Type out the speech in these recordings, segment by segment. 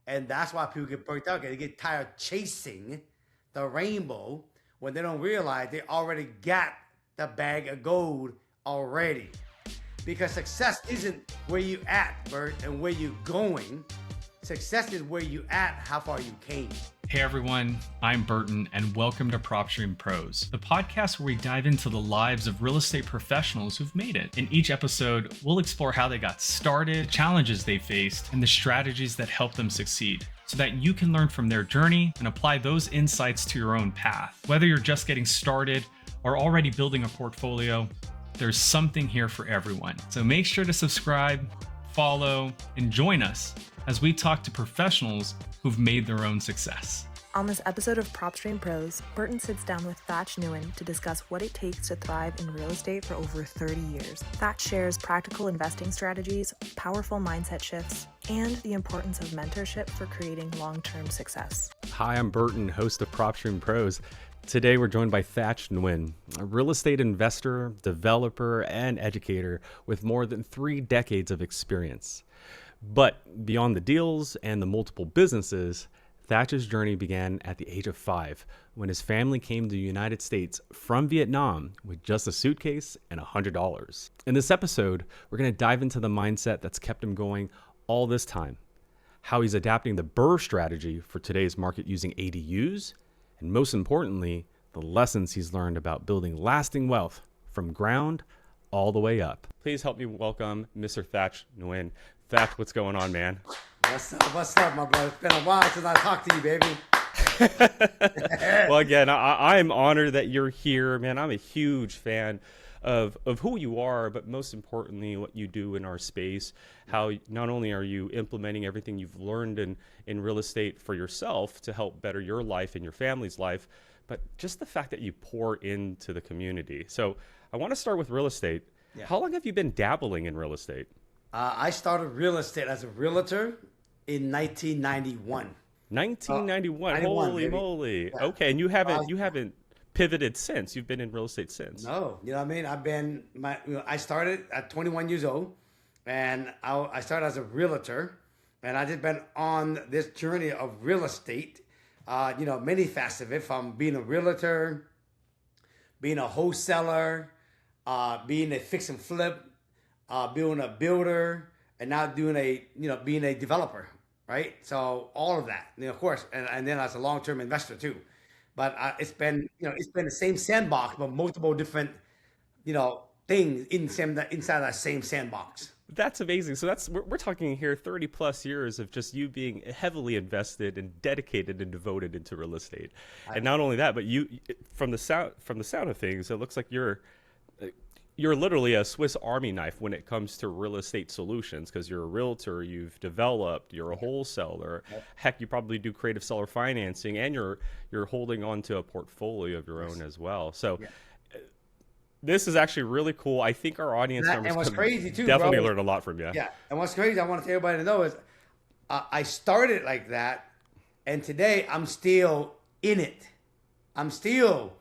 And that's why people get burnt out. They get tired chasing the rainbow when they don't realize they already got the bag of gold already. Because success isn't where you at, Bert, and where you going. Success is where you at, how far you came. Hey everyone, I'm Burton and welcome to PropStream Pros, the podcast where we dive into the lives of real estate professionals who've made it. In each episode, we'll explore how they got started, challenges they faced, and the strategies that helped them succeed, so that you can learn from their journey and apply those insights to your own path. Whether you're just getting started or already building a portfolio, there's something here for everyone. So make sure to subscribe, follow, and join us as we talk to professionals who've made their own success. On this episode of PropStream Pros, Burton sits down with Thach Nguyen to discuss what it takes to thrive in real estate for over 30 years. Thach shares practical investing strategies, powerful mindset shifts, and the importance of mentorship for creating long-term success. Hi, I'm Burton, host of PropStream Pros. Today, we're joined by Thach Nguyen, a real estate investor, developer, and educator with more than 3 decades of experience. But beyond the deals and the multiple businesses, Thach's journey began at the age of 5 when his family came to the United States from Vietnam with just a suitcase and $100. In this episode, we're going to dive into the mindset that's kept him going all this time, how he's adapting the BRRRR strategy for today's market using ADUs, and most importantly, the lessons he's learned about building lasting wealth from ground all the way up. Please help me welcome Mr. Thach Nguyen. Thach, what's going on, man? What's up, my brother? It's been a while since I talked to you, baby. Well, again, I'm honored that you're here, man. I'm a huge fan of who you are, but most importantly, what you do in our space. How not only are you implementing everything you've learned in real estate for yourself to help better your life and your family's life, but just the fact that you pour into the community. So I want to start with real estate. Yeah. How long have you been dabbling in real estate? I started real estate as a realtor in 1991. 1991. Holy baby. moly. Yeah. Okay, and you haven't pivoted since. You've been in real estate since. No, you know what I mean? I started at 21 years old, and I started as a realtor, and I just been on this journey of real estate. Many facets of it, from being a realtor, being a wholesaler, being a fix and flip, being a builder, and now being a developer, right? So all of that, of course, and then as a long-term investor too. But it's been the same sandbox, but multiple different, things inside that same sandbox. That's amazing. So we're talking here 30 plus years of just you being heavily invested and dedicated and devoted into real estate. And not only that, but you, from the sound of things, it looks like you're literally a Swiss Army knife when it comes to real estate solutions, because you're a realtor, you've developed, you're a wholesaler. Heck, you probably do creative seller financing, and you're holding on to a portfolio of your own as well. So this is actually really cool. I think our audience members what's crazy too, definitely bro, learn a lot from you. Yeah, and what's crazy, I want everybody to know is I started like that, and today I'm still in it. I'm still,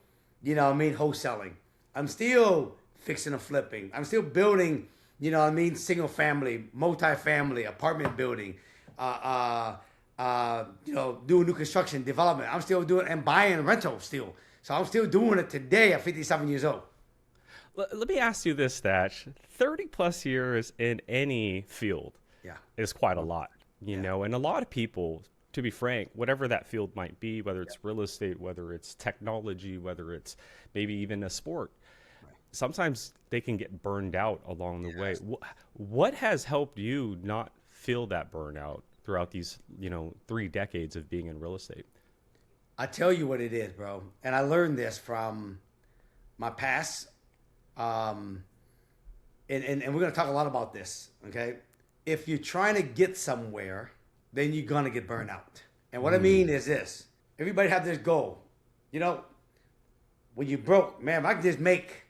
wholesaling. I'm still fixing and flipping. I'm still building, single family, multi-family, apartment building, doing new construction, development. I'm still doing and buying rental still. So I'm still doing it today at 57 years old. Let me ask you this, Thach. 30 plus years in any field is quite a lot, you know, and a lot of people, to be frank, whatever that field might be, whether it's real estate, whether it's technology, whether it's maybe even a sport, sometimes they can get burned out along the way. What has helped you not feel that burnout throughout these, 3 decades of being in real estate? I tell you what it is, bro. And I learned this from my past. And we're going to talk a lot about this, okay? If you're trying to get somewhere, then you're going to get burned out. And what I mean is this. Everybody have this goal. When you broke, man, if I can just make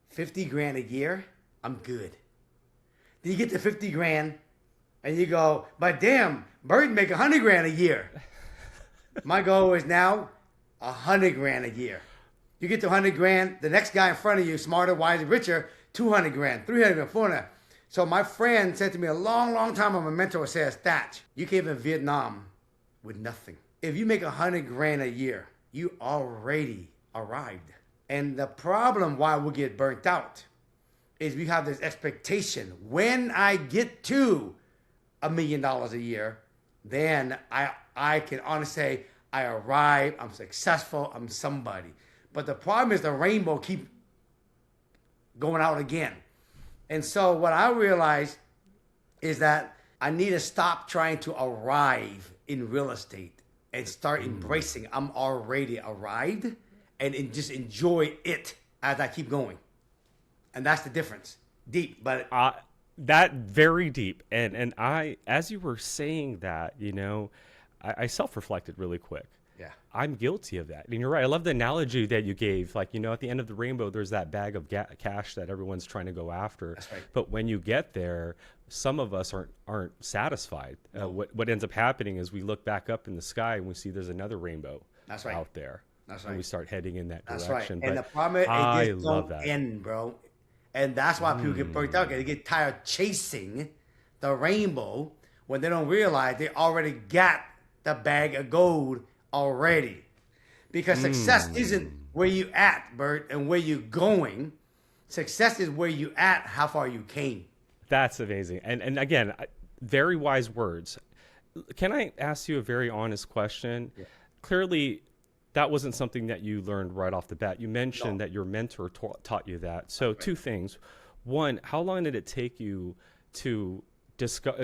50 grand a year, I'm good. Then you get to 50 grand and you go, but damn, Burton make 100 grand a year. My goal is now 100 grand a year. You get to 100 grand, the next guy in front of you, smarter, wiser, richer, 200 grand, 300 grand, 400. So my friend said to me a long, long time ago, my mentor says, Thach, you came in Vietnam with nothing. If you make 100 grand a year, you already arrived. And the problem why we get burnt out is we have this expectation. When I get to $1 million a year, then I can honestly say I arrive, I'm successful, I'm somebody. But the problem is the rainbow keep going out again. And so what I realized is that I need to stop trying to arrive in real estate and start embracing I'm already arrived and just enjoy it as I keep going. And that's the difference. Deep, but that very deep. And I, as you were saying that, you know, I self-reflected really quick. yeah, I'm guilty of that. And you're right. I love the analogy that you gave. Like, you know, at the end of the rainbow, there's that bag of cash that everyone's trying to go after. That's right. But when you get there, some of us aren't satisfied. No. What ends up happening is we look back up in the sky and we see there's another rainbow That's right. out there. That's And right. we start heading in that That's direction. right. And But the problem is I it just love don't that. end, bro. And that's why people get burnt out. They get tired chasing the rainbow when they don't realize they already got the bag of gold already. Because success isn't where you at, Bert, and where you going. Success is where you at, how far you came. That's amazing. And again, very wise words. Can I ask you a very honest question? Yeah. Clearly, that wasn't something that you learned right off the bat. You mentioned that your mentor taught you that. So two things. One, how long did it take you to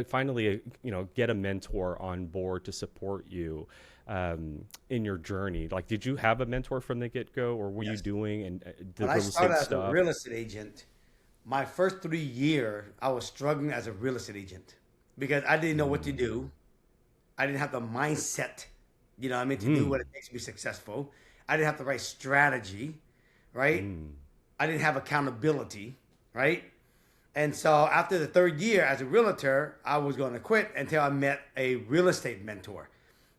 finally, you know, get a mentor on board to support you in your journey? Like, did you have a mentor from the get-go, or were you doing the When I real started estate as stuff? a real estate agent, my first 3 years, I was struggling as a real estate agent because I didn't know what to do. I didn't have the mindset, you know what I mean, to do what it takes to be successful. I didn't have the right strategy, right? I didn't have accountability, right? And so after the 3rd year as a realtor, I was going to quit until I met a real estate mentor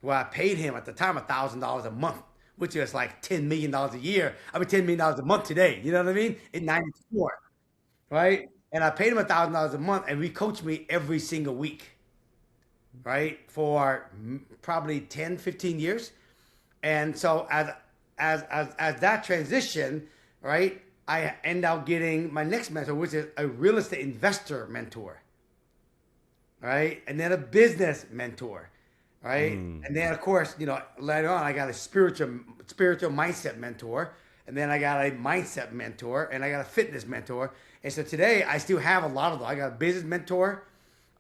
where I paid him at the time $1,000 a month, which is like $10 million a year. I mean, $10 million a month today. You know what I mean? In 94, right? And I paid him $1,000 a month, and he coached me every single week, right? For probably 10, 15 years. And so as that transition, right, I end up getting my next mentor, which is a real estate investor mentor, right? And then a business mentor, right? And then, of course, you know, later on, I got a spiritual mindset mentor, and then I got a mindset mentor, and I got a fitness mentor. And so today, I still have a lot of them. I got a business mentor.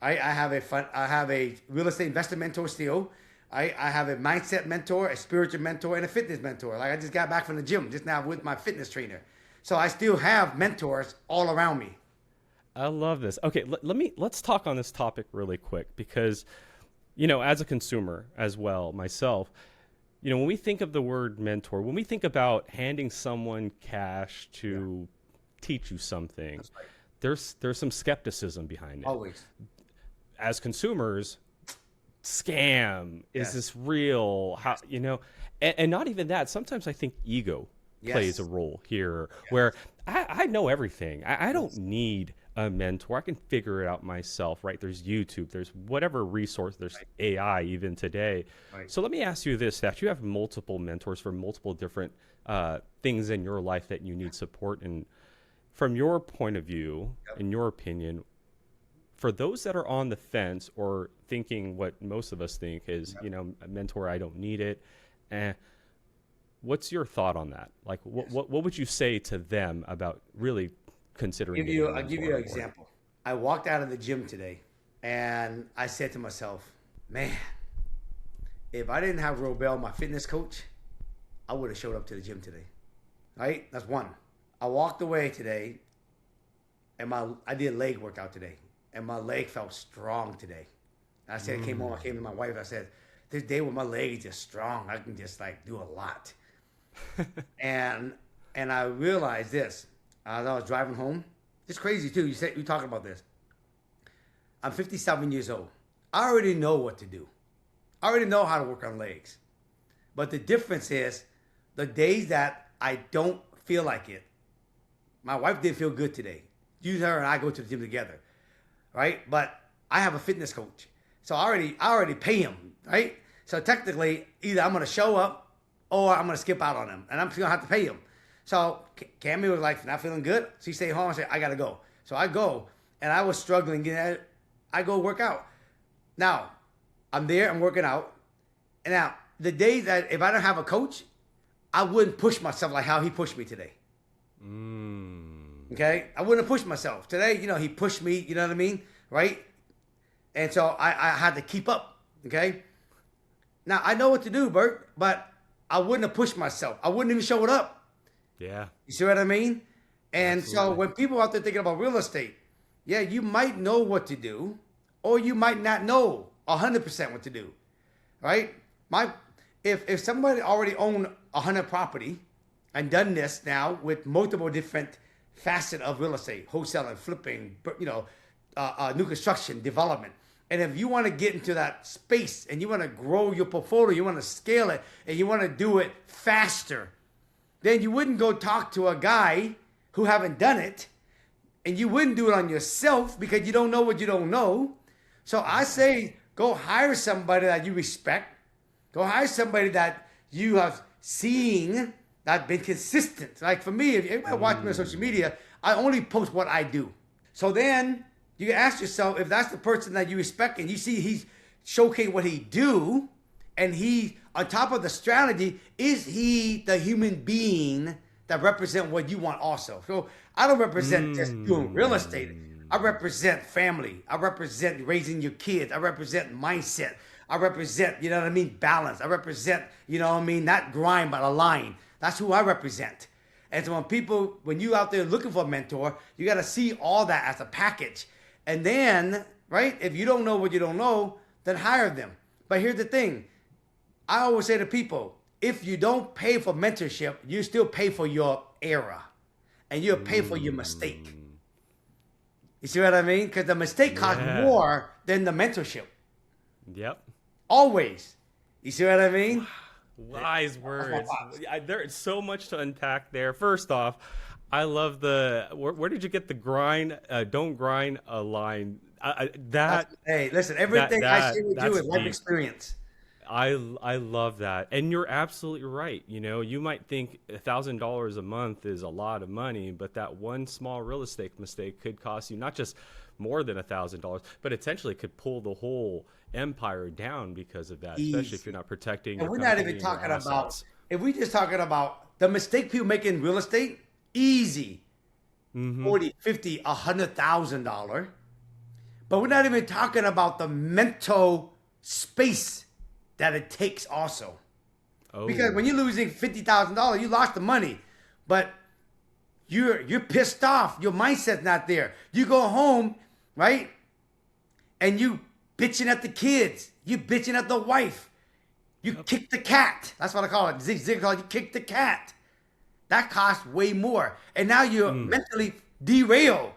I have a real estate investor mentor still. I have a mindset mentor, a spiritual mentor, and a fitness mentor. Like, I just got back from the gym just now with my fitness trainer. So I still have mentors all around me. I love this. Okay, let's talk on this topic really quick because, you know, as a consumer as well, myself, you know, when we think of the word mentor, when we think about handing someone cash to teach you something, there's some skepticism behind it. Always. As consumers, scam, is this real? How, you know, and not even that. Sometimes I think ego plays a role here where I know everything. I don't need a mentor. I can figure it out myself, right? There's YouTube, there's whatever resource, there's AI even today. Right. So let me ask you this, that you have multiple mentors for multiple different things in your life that you need support. And from your point of view, in your opinion, for those that are on the fence or thinking what most of us think is, you know, a mentor, I don't need it. What's your thought on that? Like, what would you say to them about really considering? I'll give you an example. I walked out of the gym today, and I said to myself, "Man, if I didn't have Robel, my fitness coach, I would have showed up to the gym today." Right? That's one. I walked away today, and I did leg workout today, and my leg felt strong today. And I said, I came to my wife. I said, "This day when my leg is just strong, I can just like do a lot." and I realized this as I was driving home. It's crazy too. You talking about this. I'm 57 years old. I already know what to do. I already know how to work on legs. But the difference is the days that I don't feel like it. My wife didn't feel good today. Usually her and I go to the gym together. right? But I have a fitness coach. So I already pay him, right? So technically, either I'm going to show up or I'm going to skip out on him, and I'm still going to have to pay him. So Cammy was like, not feeling good. She stayed home and said, I got to go. So I go, and I was struggling. I go work out. Now, I'm there, I'm working out. And now, the days that if I don't have a coach, I wouldn't push myself like how he pushed me today. Okay? I wouldn't push myself. Today, he pushed me, you know what I mean? Right? And so I had to keep up. Okay? Now, I know what to do, Bert, but I wouldn't have pushed myself. I wouldn't even show it up. Yeah. You see what I mean? And Absolutely. so when people out there thinking about real estate, yeah, you might know what to do, or you might not know 100% what to do, right? If somebody already owned 100 property and done this now with multiple different facets of real estate, wholesaling, flipping, new construction, development, and if you want to get into that space and you want to grow your portfolio, you want to scale it, and you want to do it faster, then you wouldn't go talk to a guy who haven't done it, and you wouldn't do it on yourself because you don't know what you don't know. So I say, go hire somebody that you respect. Go hire somebody that you have seen that been consistent. Like for me, if anybody watch me on social media, I only post what I do. So then you can ask yourself, if that's the person that you respect and you see he's showcasing what he do, and he, on top of the strategy, is he the human being that represent what you want also? So I don't represent just doing real estate. I represent family. I represent raising your kids. I represent mindset. I represent, balance. I represent, not grind, but a line. That's who I represent. And so when you out there looking for a mentor, you got to see all that as a package. And then, right, if you don't know what you don't know, then hire them. But here's the thing. I always say to people, if you don't pay for mentorship, you still pay for your error. And you'll pay for your mistake. You see what I mean? Because the mistake costs more than the mentorship. Yep. Always. You see what I mean? Wise words. There's so much to unpack there. First off, I love where did you get the grind? Don't grind a line. Hey, listen, everything I share with you is life experience. I love that. And you're absolutely right. You might think $1,000 a month is a lot of money, but that one small real estate mistake could cost you not just more than $1,000, but essentially could pull the whole empire down because of that, especially if you're not protecting. And we're not even talking about, if we're just talking about the mistake people make in real estate, easy, $40,000, $50,000, $100,000. But we're not even talking about the mental space that it takes also. Because when you're losing $50,000, you lost the money, but you're pissed off. Your mindset's not there. You go home, right? And you bitching at the kids. You bitching at the wife. You kick the cat. That's what I call it. Zig call it, you kick the cat. That costs way more. And now you're mentally derailed.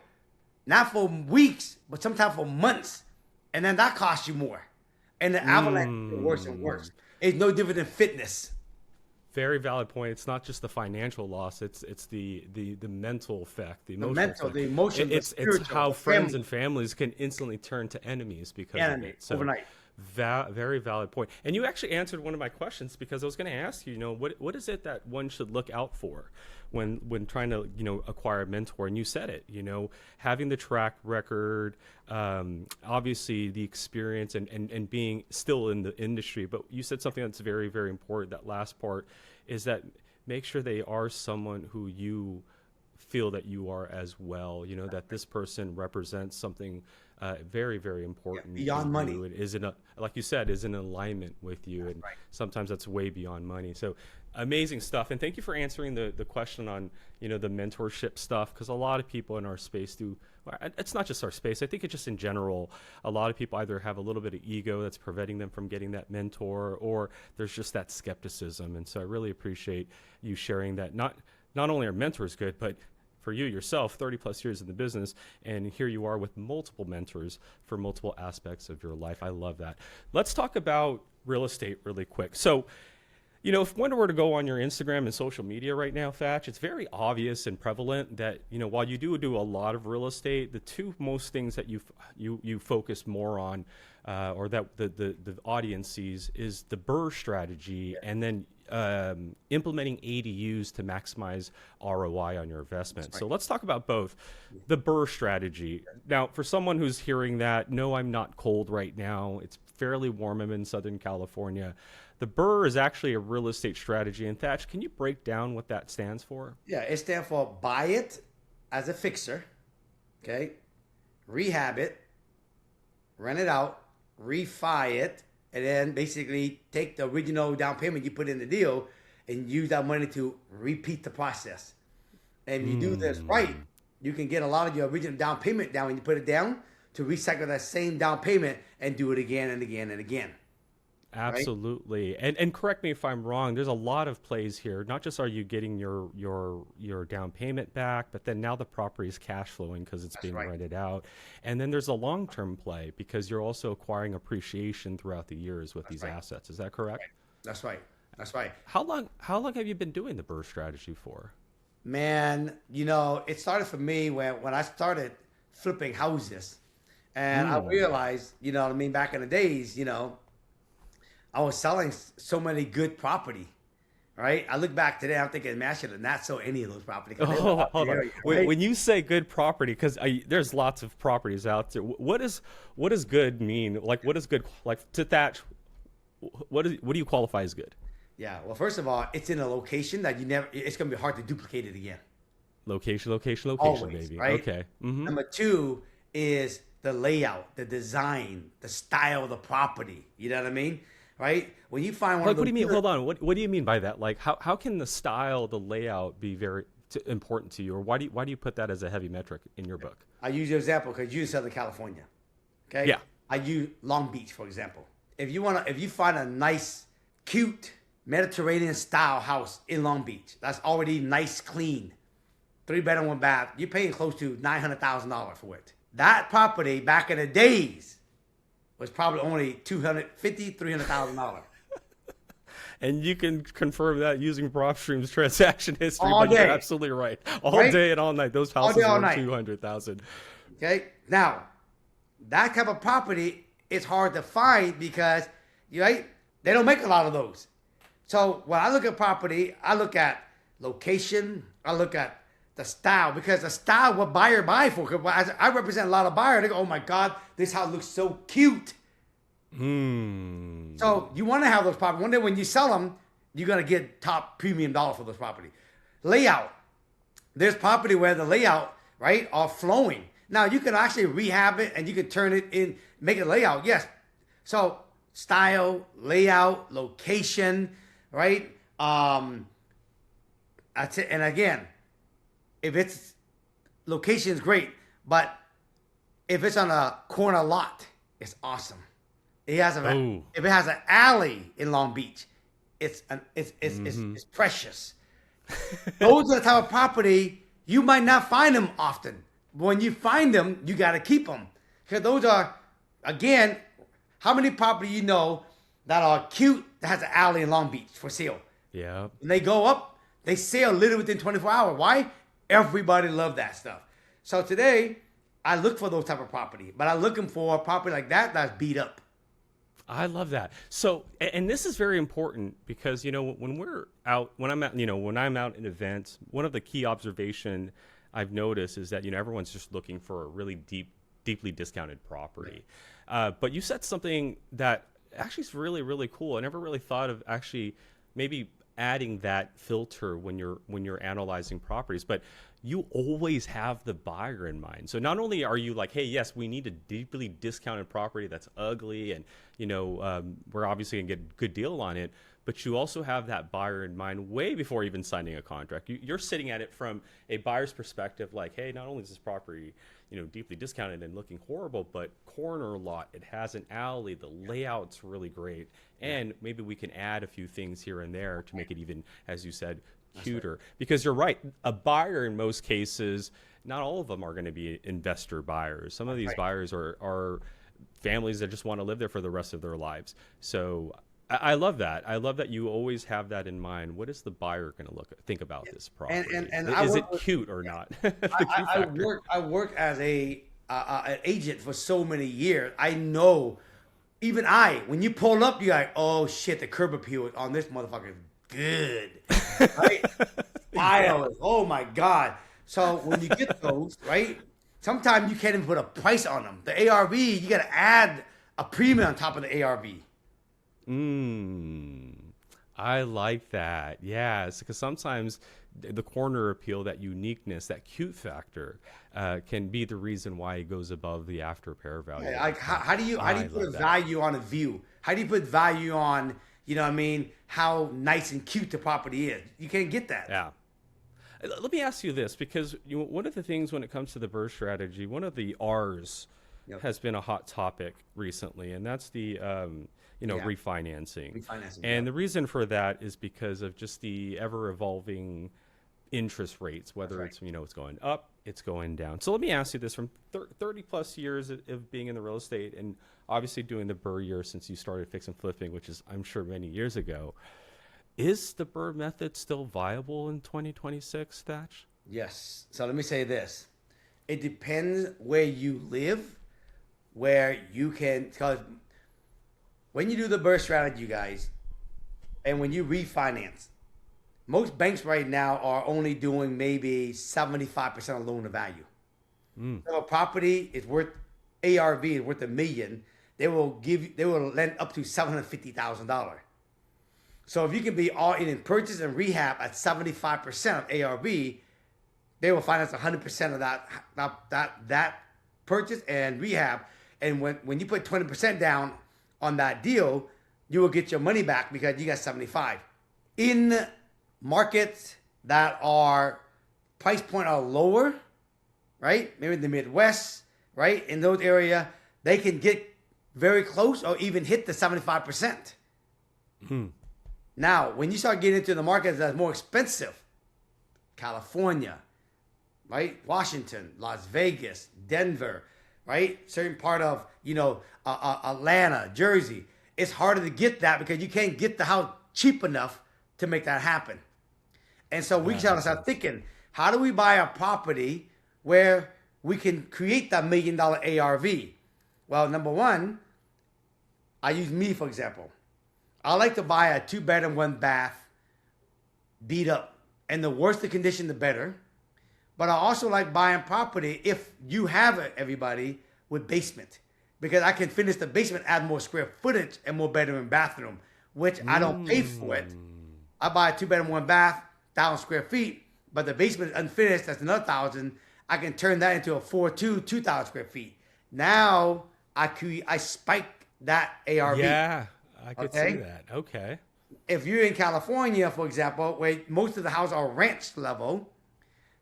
Not for weeks, but sometimes for months. And then that costs you more. And the avalanche is worse and worse. It's no different than fitness. Very valid point. It's not just the financial loss; it's the mental effect, the emotional effect. The emotional, it's how friends and families can instantly turn to enemies because of it. So overnight. Very valid point. And you actually answered one of my questions, because I was going to ask you, what is it that one should look out for when trying to, acquire a mentor? And you said it, having the track record, obviously the experience and being still in the industry. But you said something that's very, very important. That last part is that make sure they are someone who you feel that you are as well, that this person represents something very, very important beyond money. It is like you said, is in alignment with you. And sometimes that's way beyond money. So amazing stuff. And thank you for answering the question on, the mentorship stuff. Because a lot of people in our space it's not just our space. I think it's just in general, a lot of people either have a little bit of ego that's preventing them from getting that mentor, or there's just that skepticism. And so I really appreciate you sharing that. Not only are mentors good, but for you yourself, 30 plus years in the business, and here you are with multiple mentors for multiple aspects of your life. I love that. Let's talk about real estate really quick. So You know, if one were to go on your Instagram and social media right now, Thach, it's very obvious and prevalent that, you know, while you do a lot of real estate, the two most things that you focus more on, or that the audience sees, is the BRRRR strategy, and then implementing ADUs to maximize ROI on your investment. Right. So let's talk about both. The BRRRR strategy. Now, for someone who's hearing that, no, I'm not cold right now. It's fairly warm. I'm in Southern California. The BRRRR is actually a real estate strategy. And Thach, can you break down what that stands for? Yeah, it stands for buy it as a fixer, okay? Rehab it, rent it out, refi it, and then basically take the original down payment you put in the deal and use that money to repeat the process. And if you do this right, you can get a lot of your original down payment down when you put it down to recycle that same down payment and do it again and again and again. Absolutely. Right? And correct me if I'm wrong, there's a lot of plays here. Not just are you getting your down payment back, but then now the property is cash flowing because it's being rented out. And then there's a long-term play because you're also acquiring appreciation throughout the years with these assets. Is that correct? That's right. That's right. How long have you been doing the BRRRR strategy for? Man, you know, it started for me when I started flipping houses. And I realized, you know what I mean, back in the days, you know, I was selling so many good property, right? I look back today, I'm thinking, man, I should have not sold any of those properties. Oh, hold on. Right? When you say good property, because there's lots of properties out there. What does good mean? Like, what is good? Like, to Thach, what do you qualify as good? Yeah. Well, first of all, it's in a location that it's going to be hard to duplicate it again. Location, Always, baby. right? Okay. Mm-hmm. Number two is the layout, the design, the style of the property. You know what I mean? Right? When you find one of those. What do you mean? Hold on. What do you mean by that? Like, how can the style, the layout be very important to you? Or why do you put that as a heavy metric in your book? I use your example because you're in Southern California. Okay? Yeah. I use Long Beach, for example. If you find a nice, cute, Mediterranean style house in Long Beach, that's already nice, clean, 3-bedroom, 1 bath, you're paying close to $900,000 for it. That property back in the days was probably only $250,000, $300,000. And you can confirm that using PropStream's transaction history. All but day. You're absolutely right. All day and all night, those houses all were night. $200,000. Okay, now that type of property is hard to find because they don't make a lot of those. So when I look at property, I look at location, I look at the style, because the style what buyer buy for. Because I represent a lot of buyers. They go, oh my God, this house looks so cute. So you want to have those properties. One day when you sell them, you're going to get top premium dollar for those property. Layout. There's property where the layout, right, are flowing. Now you can actually rehab it and you can turn it in, make it layout. Yes. So style, layout, location, right? That's it. And again, if it's location is great, but if it's on a corner lot, it's awesome. If it has an alley in Long Beach, it's precious. Those are the type of property you might not find them often. When you find them, you got to keep them, because those are, again, how many property you know that are cute that has an alley in Long Beach for sale? Yeah. When they go up, they sell literally within 24 hours. Why? Everybody love that stuff. So today, I look for those type of property, but I'm looking for a property like that that's beat up. I love that. So, and this is very important because, when I'm out in events, one of the key observation I've noticed is that, everyone's just looking for a really deeply discounted property. But you said something that actually is really, really cool. I never really thought of actually maybe adding that filter when you're analyzing properties, but you always have the buyer in mind. So not only are you like, hey, yes, we need a deeply discounted property that's ugly, and we're obviously gonna get a good deal on it, but you also have that buyer in mind way before even signing a contract. You're sitting at it from a buyer's perspective, like, hey, not only is this property deeply discounted and looking horrible, but corner lot, it has an alley, the layout's really great, and maybe we can add a few things here and there to make it even, as you said, cuter. Because you're right, a buyer in most cases, not all of them are going to be investor buyers. Some of these buyers are families that just want to live there for the rest of their lives. So I love that. I love that you always have that in mind. What is the buyer going to think about this property? And Is it cute or not? The cute factor. I work as an agent for so many years. I know, even when you pull up, you're like, oh shit, the curb appeal on this motherfucker is good. Right? Files. Oh my God. So when you get those, right? Sometimes you can't even put a price on them. The ARV, you got to add a premium on top of the ARV. I like that. Yes, because sometimes the corner appeal, that uniqueness, that cute factor, can be the reason why it goes above the after repair value. Yeah, like how do you put a value on a view? How do you put value on, you know what I mean, how nice and cute the property is? You can't get that. Yeah. Let me ask you this, because one of the things when it comes to the BRRRR strategy, one of the R's has been a hot topic recently, and that's the refinancing. And the reason for that is because of just the ever evolving interest rates, whether it's it's going up, it's going down. So let me ask you this: from 30 plus years of being in the real estate, and obviously doing the BRRRR year since you started fix and flipping, which is I'm sure many years ago, is the BRRRR method still viable in 2026, Thach? Yes. So let me say this: it depends where you live, where you can, because when you do the BRRRR strategy, you guys, and when you refinance, most banks right now are only doing maybe 75% of loan to value. So a property is worth, ARV is worth $1 million, they will lend up to $750,000. So if you can be all in purchase and rehab at 75% of ARV, they will finance 100% of that purchase and rehab. And when you put 20% down on that deal, you will get your money back because you got 75. In markets that are price point are lower, right? Maybe in the Midwest, right? In those areas, they can get very close or even hit the 75%. Now, when you start getting into the markets that's more expensive, California, right? Washington, Las Vegas, Denver, right? Certain part of, Atlanta, Jersey. It's harder to get that because you can't get the house cheap enough to make that happen. And so we gotta start thinking, how do we buy a property where we can create that $1 million ARV? Well, number one, I use me, for example. I like to buy a 2-bedroom, 1-bath, beat up. And the worse the condition, the better. But I also like buying property, if you have it, everybody, with basement. Because I can finish the basement, add more square footage and more bedroom and bathroom, which I don't pay for it. I buy a 2-bedroom, 1-bath, 1,000 square feet, but the basement is unfinished, that's another 1,000. I can turn that into a 4.2, 2,000 square feet. Now I spike that ARV. Yeah, I could see that. Okay. If you're in California, for example, where most of the houses are ranch level,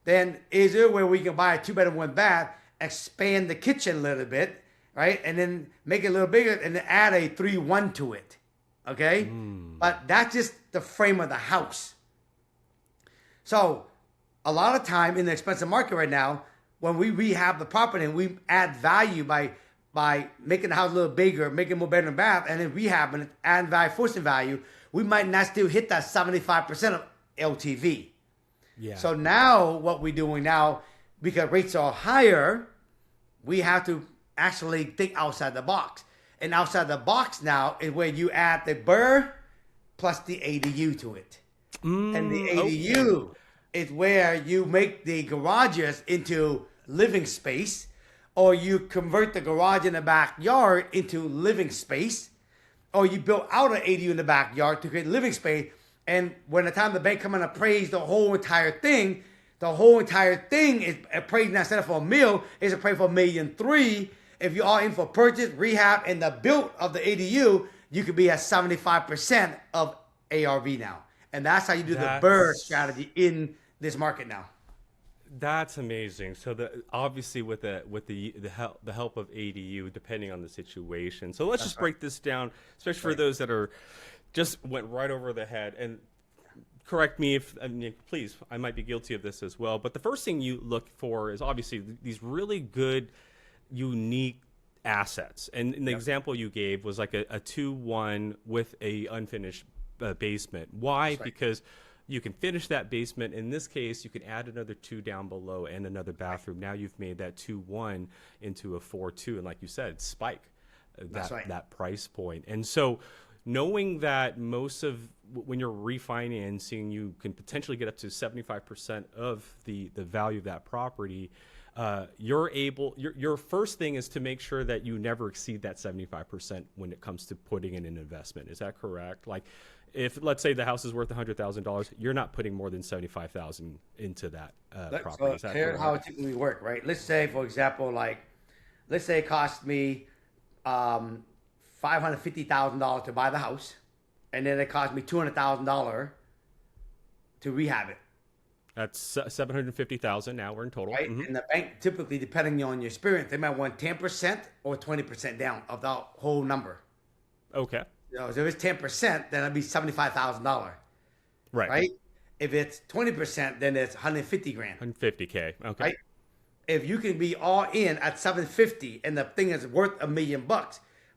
then is there where we can buy a 2-bedroom, 1-bath, expand the kitchen a little bit, right? And then make it a little bigger and then add a 3-1 to it. Okay? But that's just the frame of the house. So a lot of time in the expensive market right now, when we rehab the property and we add value by making the house a little bigger, making more bedroom and bath, and then rehabbing it, adding value, forcing value, we might not still hit that 75% of LTV. Yeah. So now what we're doing now, because rates are higher, we have to actually think outside the box. And outside the box now is where you add the BRRRR plus the ADU to it. And the ADU is where you make the garages into living space, or you convert the garage in the backyard into living space, or you build out an ADU in the backyard to create living space. And when the time the bank come and appraise the whole entire thing is appraised now, instead of for $1 million, is appraised for $1.3 million. If you are in for purchase, rehab, and the build of the ADU, you could be at 75% of ARV now. And that's how you do the BRRRR strategy in this market now. That's amazing. So obviously with the help of ADU, depending on the situation. So let's just break this down, especially for those that are just went right over the head. And correct me if, please, I might be guilty of this as well. But the first thing you look for is obviously these really good, unique assets. And the example you gave was like a 2-1 with a unfinished basement. Why? Right. Because you can finish that basement. In this case, you can add another 2 down below and another bathroom. Now you've made that 2-1 into a 4-2. And like you said, spike that price point. And so knowing that most of when you're refinancing, you can potentially get up to 75% of the value of that property. Your first thing is to make sure that you never exceed that 75% when it comes to putting in an investment. Is that correct? Like, if let's say the house is worth $100,000, you're not putting more than $75,000 into that property. Is that here's how it typically work, right? Let's say, for example, let's say it cost me $550,000 to buy the house, and then it cost me $200,000 to rehab it. That's $750,000 now we're in total. Right? Mm-hmm. And the bank, typically, depending on your experience, they might want 10% or 20% down of the whole number. Okay. So if it's 10%, then it'd be $75,000. Right. If it's 20%, then it's $150,000. $150K. Okay. Right. If you can be all in at $750,000 and the thing is worth $1 million,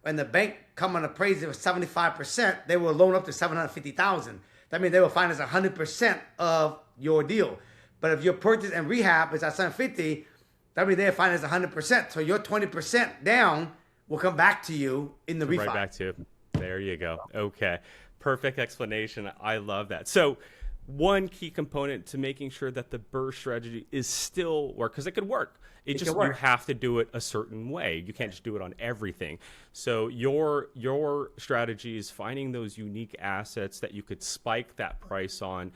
and the bank come and appraise it with 75%, they will loan up to $750,000. That means they will finance 100% of your deal. But if your purchase and rehab is at $750,000, that means they finance 100%. So your 20% down will come back to you in the refi. Right back to you. There you go. Okay. Perfect explanation. I love that. So one key component to making sure that the BRRRR strategy is still work, because it could work. You have to do it a certain way. You can't just do it on everything. So your strategy is finding those unique assets that you could spike that price on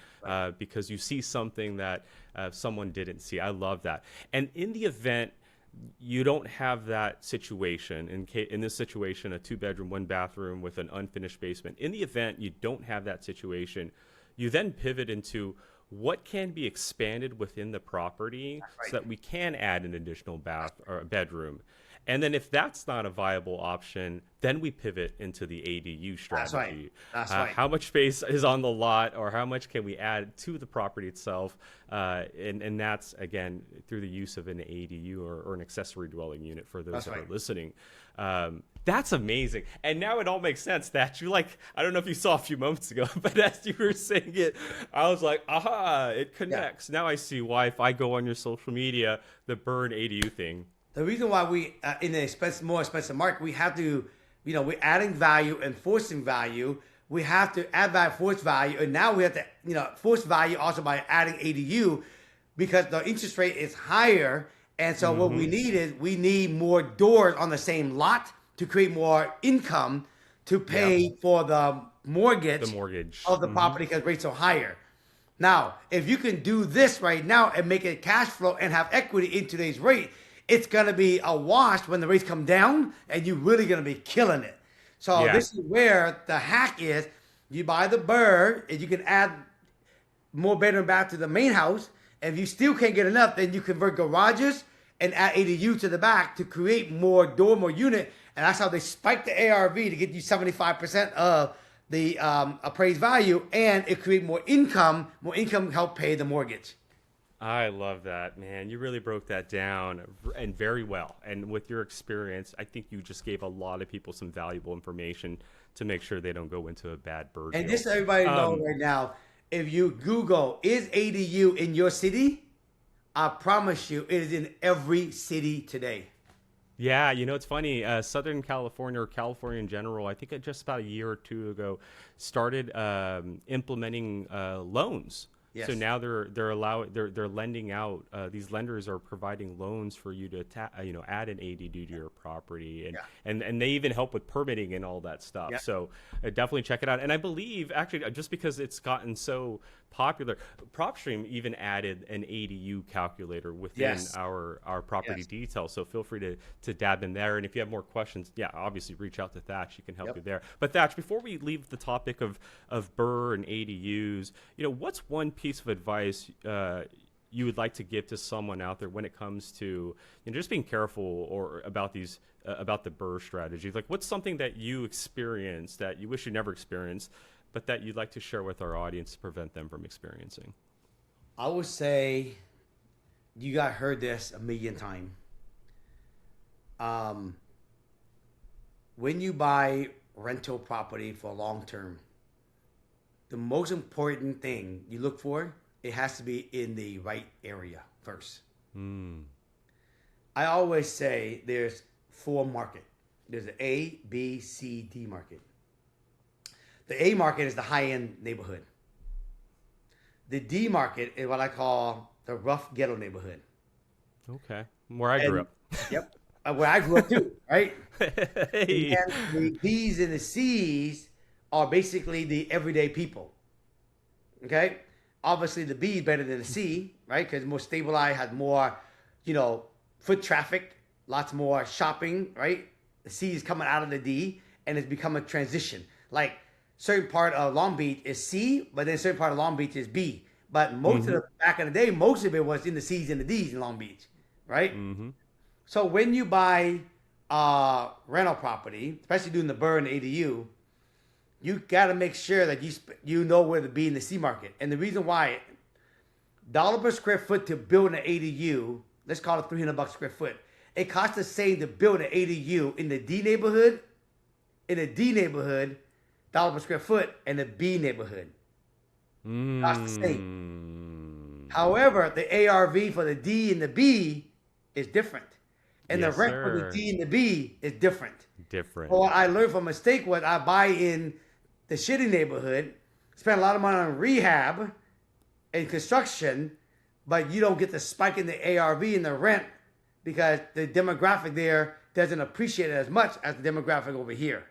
because you see something that someone didn't see. I love that. And in the event you don't have that situation, in this situation, a 2-bedroom, 1-bathroom with an unfinished basement, in the event you don't have that situation, you then pivot into what can be expanded within the property so that we can add an additional bath or a bedroom. And then if that's not a viable option, then we pivot into the ADU strategy. That's right. How much space is on the lot, or how much can we add to the property itself? And that's, again, through the use of an ADU or an accessory dwelling unit for those that are listening. That's amazing. And now it all makes sense that you I don't know if you saw a few moments ago, but as you were saying it, I was like, aha, it connects. Yeah. Now I see why if I go on your social media, the BRRRR and ADU thing. The reason why we, in the more expensive market, we have to, we're adding value and forcing value. We have to add value, force value, and now we have to, force value also by adding ADU because the interest rate is higher. And so what we need more doors on the same lot to create more income to pay for the mortgage of the property because rates are higher. Now, if you can do this right now and make it cash flow and have equity in today's rate, it's going to be a wash when the rates come down and you're really going to be killing it. So this is where the hack is. You buy the BRRRR and you can add more bedroom bath to the main house. And if you still can't get enough, then you convert garages and add ADU to the back to create more door, more unit. And that's how they spike the ARV to get you 75% of the appraised value, and it create more income help pay the mortgage. I love that, man. You really broke that down and very well. And with your experience, I think you just gave a lot of people some valuable information to make sure they don't go into a bad BRRRR deal. And just so everybody knows right now, if you Google, is ADU in your city? I promise you, it is in every city today. Yeah, it's funny. Southern California, or California in general, I think just about a year or two ago, started implementing loans. Yes. So now they're lending out. These lenders are providing loans for you to add an ADU to your property, and they even help with permitting and all that stuff. Yeah. So definitely check it out. And I believe actually just because it's gotten so popular, PropStream even added an ADU calculator within our property detail. So feel free to dab in there. And if you have more questions, obviously reach out to Thach. He can help you there. But Thach, before we leave the topic of BRRRR and ADUs, what's one piece of advice you would like to give to someone out there when it comes to just being careful or about these about the BRRRR strategy? Like, what's something that you experienced that you wish you never experienced, but that you'd like to share with our audience to prevent them from experiencing? I would say you got heard this a million times. when you buy rental property for long term, the most important thing you look for, it has to be in the right area first. I always say there's 4 market. There's the A, B, C, D market. The A market is the high-end neighborhood. The D market is what I call the rough ghetto neighborhood. Okay. Where I grew up. Yep. Where I grew up too, right? Hey. And the B's and the C's are basically the everyday people. Okay? Obviously, the B is better than the C, right? Because more stabilized, has more, foot traffic, lots more shopping, right? The C is coming out of the D, and it's become a transition. Like, certain part of Long Beach is C, but then certain part of Long Beach is B. But most of the, back in the day, most of it was in the C's and the D's in Long Beach, right? So when you buy rental property, especially doing the BRRRR and the ADU, you got to make sure that you know where to be in the C market. And the reason why, dollar per square foot to build an ADU, let's call it $300 square foot. It costs the same to build an ADU in the D neighborhood, dollar per square foot, and the B neighborhood. Costs the same. However, the ARV for the D and the B is different. And the rent for the D and the B is different. Well, what I learned from a mistake was I buy in the shitty neighborhood, spend a lot of money on rehab and construction, but you don't get the spike in the ARV and the rent because the demographic there doesn't appreciate it as much as the demographic over here.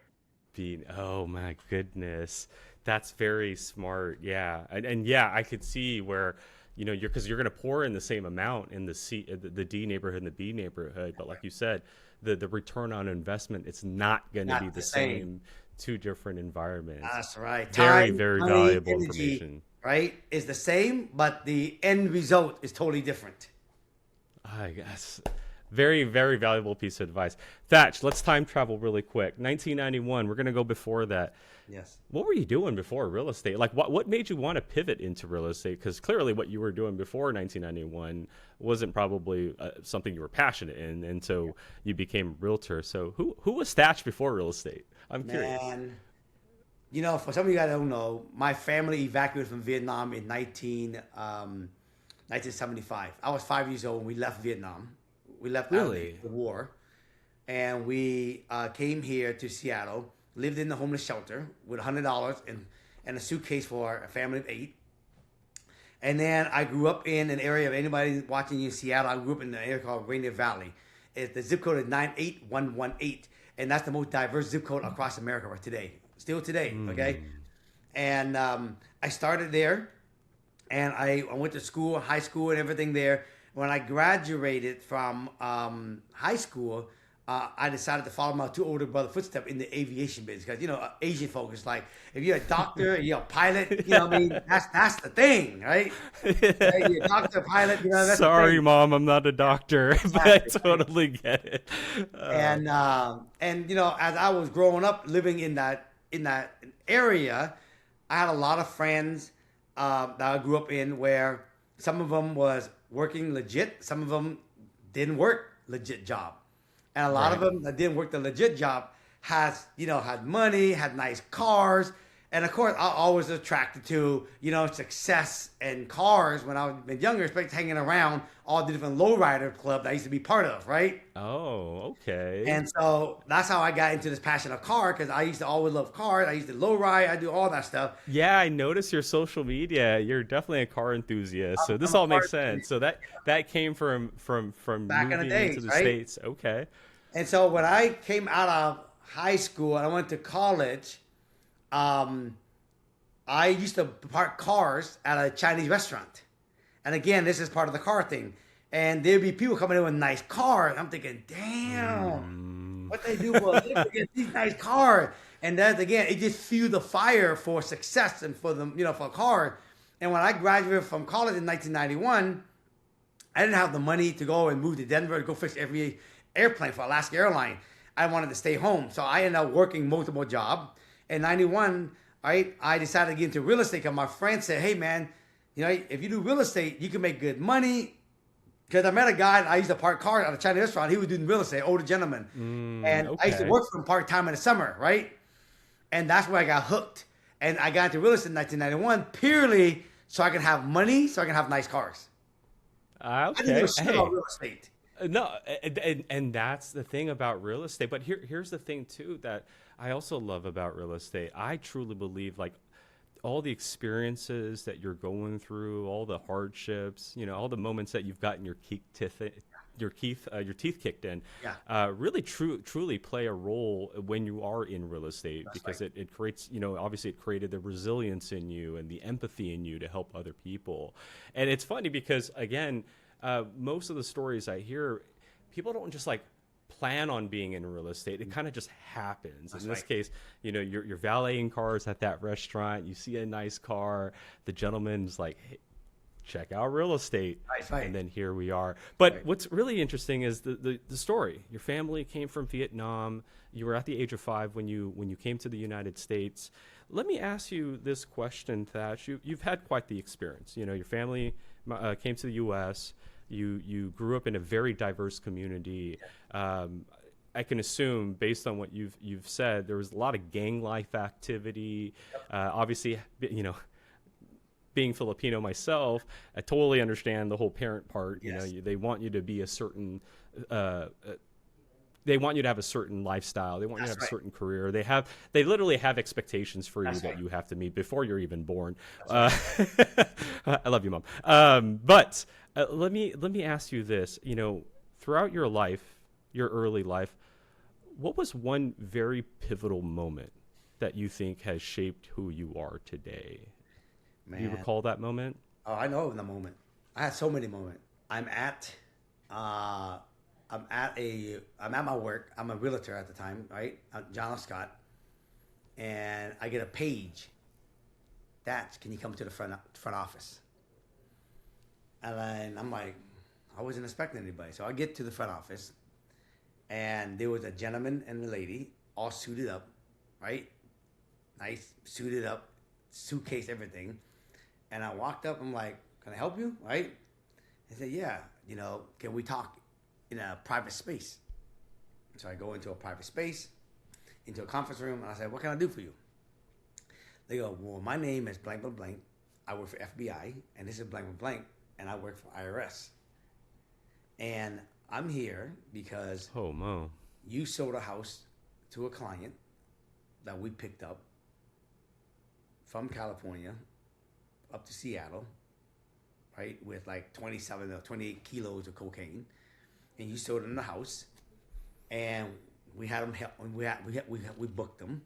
Oh my goodness. That's very smart. Yeah. And yeah, I could see where, because you're going to pour in the same amount in the D neighborhood and the B neighborhood. But like you said, the return on investment, it's not going to be the same. 2 different environments. That's right. Very, Time, very money, valuable energy, information. Right? Is the same, but the end result is totally different. I guess. Very, very valuable piece of advice. Thach, let's time travel really quick. 1991, we're going to go before that. Yes. What were you doing before real estate? Like, what made you want to pivot into real estate? Because clearly what you were doing before 1991 wasn't probably something you were passionate in, and so you became a realtor. So who was Thach before real estate? I'm curious. Man, for some of you guys that don't know, my family evacuated from Vietnam in 1975. I was 5 years old when we left Vietnam. We left out of the war, and we came here to Seattle, lived in the homeless shelter with $100 and a suitcase for a family of 8. And then I grew up in an area of anybody watching in Seattle. I grew up in an area called Rainier Valley. The zip code is 98118, and that's the most diverse zip code across America right today. Still today, okay? And I started there, and I went to school, high school, and everything there. When I graduated from high school, I decided to follow my 2 older brother footsteps in the aviation business. Because, Asian folks, like, if you're a doctor, you're a pilot, that's the thing, right? You're a doctor, pilot, that's Sorry, the thing. Mom, I'm not a doctor, Exactly. but I totally get it. And as I was growing up living in that area, I had a lot of friends that I grew up in where some of them was working legit, some of them didn't work legit job. And a lot of them that didn't work the legit job had money, had nice cars. And of course, I always attracted to, success and cars when I was younger, especially hanging around all the different lowrider clubs I used to be part of, right? Oh, okay. And so that's how I got into this passion of car, because I used to always love cars. I used to lowride. I do all that stuff. Yeah, I noticed your social media. You're definitely a car enthusiast. So this all makes sense. So that came from Back in the moving days, into the right? States. Okay. And so when I came out of high school and I went to college, I used to park cars at a Chinese restaurant. And again, this is part of the car thing. And there'd be people coming in with nice cars. I'm thinking, damn, what they do for a living to get these nice cars. And then again, it just fueled the fire for success and for them, for a car. And when I graduated from college in 1991, I didn't have the money to go and move to Denver to go fix every airplane for Alaska Airlines. I wanted to stay home. So I ended up working multiple jobs. In 91, right, I decided to get into real estate because my friend said, hey, man, if you do real estate, you can make good money. Because I met a guy, I used to park cars at a Chinese restaurant. He was doing real estate, older gentleman. And I used to work for him part-time in the summer, right? And that's where I got hooked. And I got into real estate in 1991 purely so I can have money, so I can have nice cars. I didn't give a shit about real estate. No, and that's the thing about real estate. But here's the thing too that I also love about real estate. I truly believe like all the experiences that you're going through, all the hardships, you know, all the moments that you've gotten your teeth kicked in, really truly play a role when you are in real estate. That's because it creates, you know, obviously it created the resilience in you and the empathy in you to help other people. And it's funny because again, most of the stories I hear, people don't just like plan on being in real estate. It kind of just happens. In this case, you know, you're valeting cars at that restaurant. You see a nice car. The gentleman's like, hey, check out real estate. And then here we are. But what's really interesting is the story. Your family came from Vietnam. You were at the age of 5 when you came to the United States. Let me ask you this question, Thach. You've had quite the experience. You know, your family came to the U.S., You grew up in a very diverse community. I can assume, based on what you've said, there was a lot of gang life activity. Obviously, you know, being Filipino myself, I totally understand the whole parent part. You know, they want you to be a certain. They want you to have a certain lifestyle. They want you to have a certain career. They literally have expectations for you that you have to meet before you're even born. I love you, Mom. But let me ask you this. You know, throughout your life, your early life, what was one very pivotal moment that you think has shaped who you are today? Man. Do you recall that moment? Oh, I know the moment. I had so many moments. I'm at my work. I'm a realtor at the time, right? John F. Scott. And I get a page. Can you come to the front office? And then I'm like, I wasn't expecting anybody. So I get to the front office, and there was a gentleman and a lady, all suited up, right? Nice, suited up, suitcase, everything. And I walked up, I'm like, can I help you, right? They said, yeah, you know, can we talk in a private space? So I go into a private space, into a conference room, and I said, what can I do for you? They go, well, my name is blank, blank, blank. I work for FBI, and this is blank, blank, blank, and I work for IRS. And I'm here because you sold a house to a client that we picked up from California up to Seattle, right, with like 27 or 28 kilos of cocaine, and you sold them the house, and we had them help. We booked them,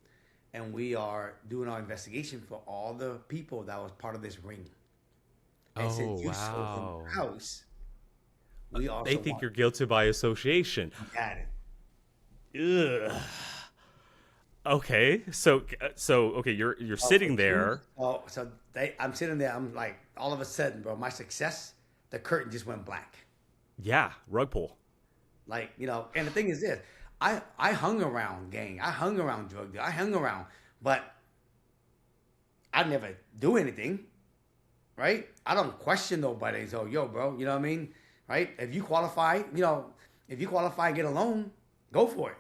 and we are doing our investigation for all the people that was part of this ring. And since you sold them the house, we also they think you're guilty by association. Got it. Ugh. Okay, so okay, you're sitting there. I'm sitting there. I'm like, all of a sudden, bro, my success, the curtain just went black. Yeah, rug pull. Like, you know, and the thing is this, I hung around gang, I hung around drug deal, I hung around, but I never do anything, right? I don't question nobody. So, yo, bro, you know what I mean, right? If you qualify, and get a loan, go for it.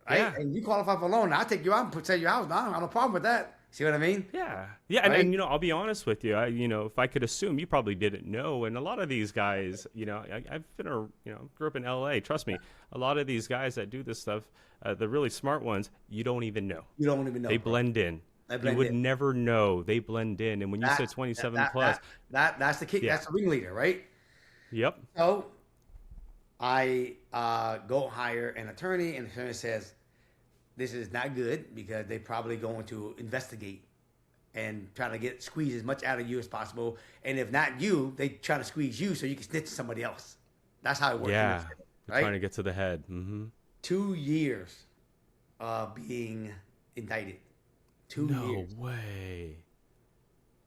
Right? Yeah. And you qualify for a loan, I'll take you out and sell your house. No, I don't have a problem with that. See what I mean? Yeah. Yeah. Right? And you know, I'll be honest with you. If I could assume, you probably didn't know. And a lot of these guys, you know, I've been, grew up in LA. Trust me, a lot of these guys that do this stuff, the really smart ones, you don't even know. You don't even know. They blend in. You would never know. They blend in. And when you said 27 plus. That's the kid. Yeah. That's the ringleader, right? Yep. So I go hire an attorney, and the attorney says, this is not good because they're probably going to investigate and try to squeeze as much out of you as possible. And if not you, they try to squeeze you so you can snitch to somebody else. That's how it works. Yeah, right? Trying to get to the head. Mm-hmm. 2 years of being indicted. 2 years. No way.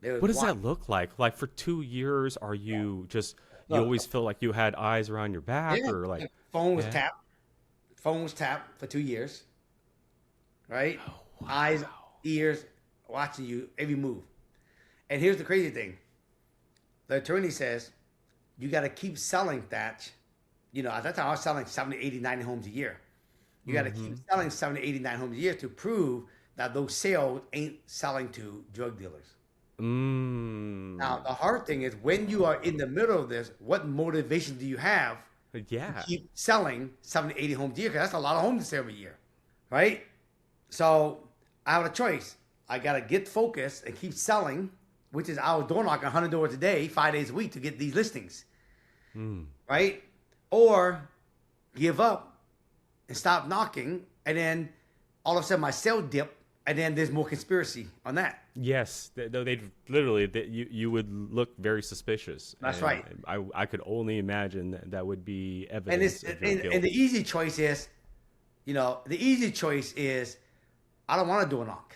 What does that look like? Like for 2 years, are you just... You always feel like you had eyes around your back, or like phone was tapped. Phone was tapped for 2 years, right? Oh, wow. Eyes, ears, watching you every move. And here's the crazy thing: the attorney says, you got to keep selling that. You know, at that time I was selling 70, 80, 90 homes a year. You got to keep selling 70, 80, 90 homes a year to prove that those sales ain't selling to drug dealers. Now, the hard thing is when you are in the middle of this, what motivation do you have to keep selling 70, 80 homes a year? Because that's a lot of homes to sell every year, right? So I have a choice. I got to get focused and keep selling, which is I was door knocking 100 doors a day, 5 days a week to get these listings, right? Or give up and stop knocking, and then all of a sudden my sale dip, and then there's more conspiracy on that. Yes, they'd literally, you would look very suspicious. That's right. I could only imagine that would be evidence of your guilt. And the easy choice is, I don't want to do a knock.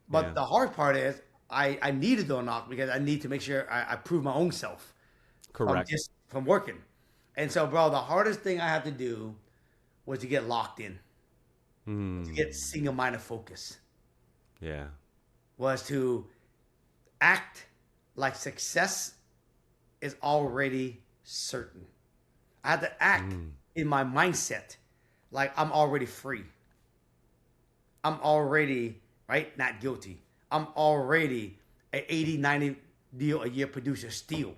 But the hard part is I need to do a knock because I need to make sure I prove my own self. Correct. From working. And so, bro, the hardest thing I had to do was to get locked in. To get single-minded focus. Yeah. Was to act like success is already certain. I had to act in my mindset like I'm already free. I'm already, right, not guilty. I'm already an 80, 90 deal a year producer still.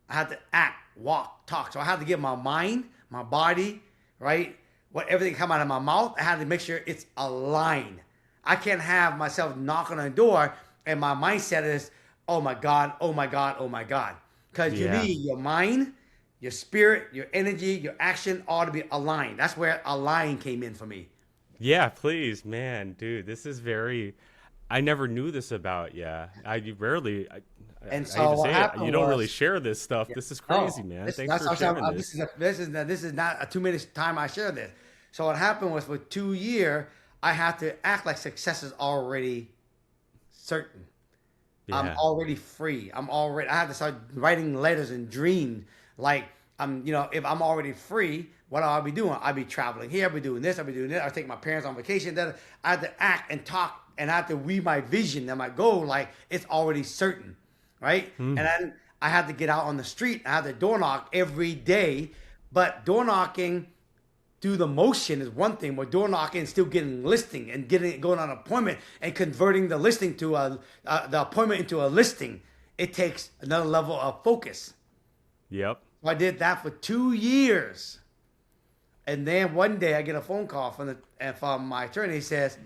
I had to act, walk, talk. So I had to get my mind, my body, right, everything come out of my mouth. I had to make sure it's aligned. I can't have myself knocking on the door and my mindset is, oh my God, oh my God, oh my God. Because you need your mind, your spirit, your energy, your action all to be aligned. That's where align came in for me. Yeah, please, man, dude, this is I never knew this about you. And so what happened, you don't really share this stuff. Yeah. This is crazy, man. Thanks for sharing this. This is not a 2 minutes time I share this. So what happened was for 2 years, I had to act like success is already certain. Yeah. I'm already free. I had to start writing letters and dreams. Like, if I'm already free, what I'll be doing? I'll be traveling here. I'll be doing this. I'll take my parents on vacation. Then I had to act and talk and I had to weave my vision and my goal like it's already certain, right? And then I had to get out on the street. I had to door knock every day. But door knocking through the motion is one thing, but door knocking and still getting listing and going on an appointment and converting the listing to the appointment into a listing. It takes another level of focus. Yep. So I did that for 2 years. And then one day I get a phone call from my attorney. He says,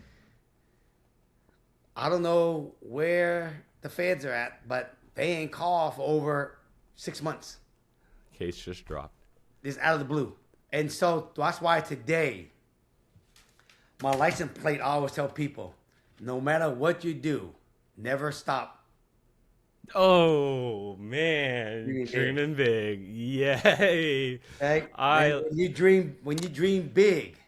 I don't know where the feds are at, but they ain't called for over 6 months. Case just dropped. Just out of the blue. And so that's why today, my license plate, I always tell people, no matter what you do, never stop. Oh, man. Dreaming big. Yay. Okay? When you dream big,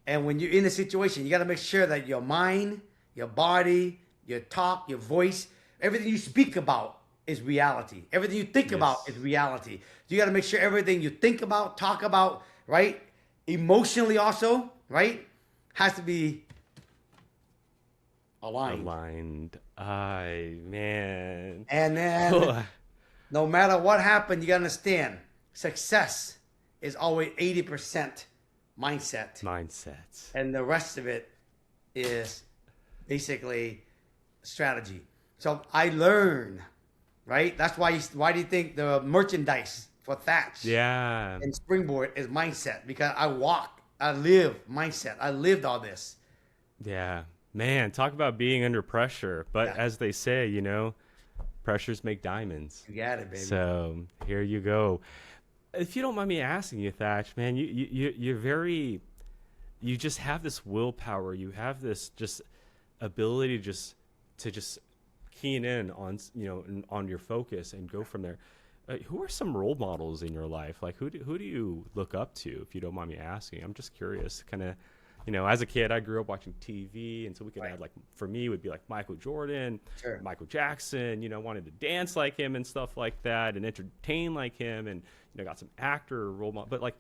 and when you're in a situation, you got to make sure that your mind, your body, your talk, your voice, everything you speak about is reality. Everything you think about is reality. You got to make sure everything you think about, talk about, right? Emotionally also, right? Has to be aligned. Man. And then no matter what happened, you got to understand success is always 80% mindset. And the rest of it is basically strategy. So I learned, right? That's why do you think the merchandise for Thach and Springboard is mindset? Because I live mindset. I lived all this. Yeah. Man, talk about being under pressure. But as they say, pressures make diamonds. You got it, baby. So here you go. If you don't mind me asking you, Thach, man, you just have this willpower. You have this just ability to just keen in on your focus and go from there. Who are some role models in your life? Like who do you look up to, if you don't mind me asking? I'm just curious, kind of, as a kid, I grew up watching TV, and so we could add, like, for me, it would be like Michael Jordan, Michael Jackson, wanted to dance like him and stuff like that and entertain like him, and, got some actor role model. But, like,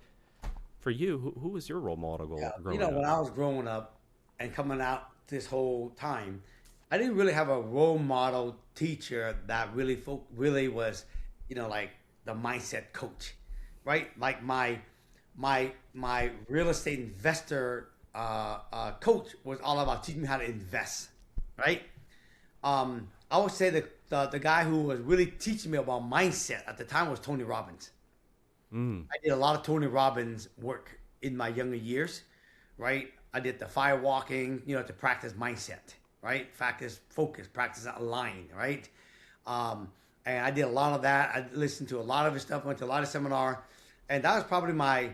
for you, who was your role model growing up? When I was growing up and coming out this whole time, I didn't really have a role model teacher that really was, like the mindset coach, right? Like my real estate investor coach was all about teaching me how to invest, right? I would say the guy who was really teaching me about mindset at the time was Tony Robbins. I did a lot of Tony Robbins work in my younger years, right? I did the fire walking, to practice mindset, right? Practice focus, practice align, right? And I did a lot of that. I listened to a lot of his stuff, went to a lot of seminar, and that was probably my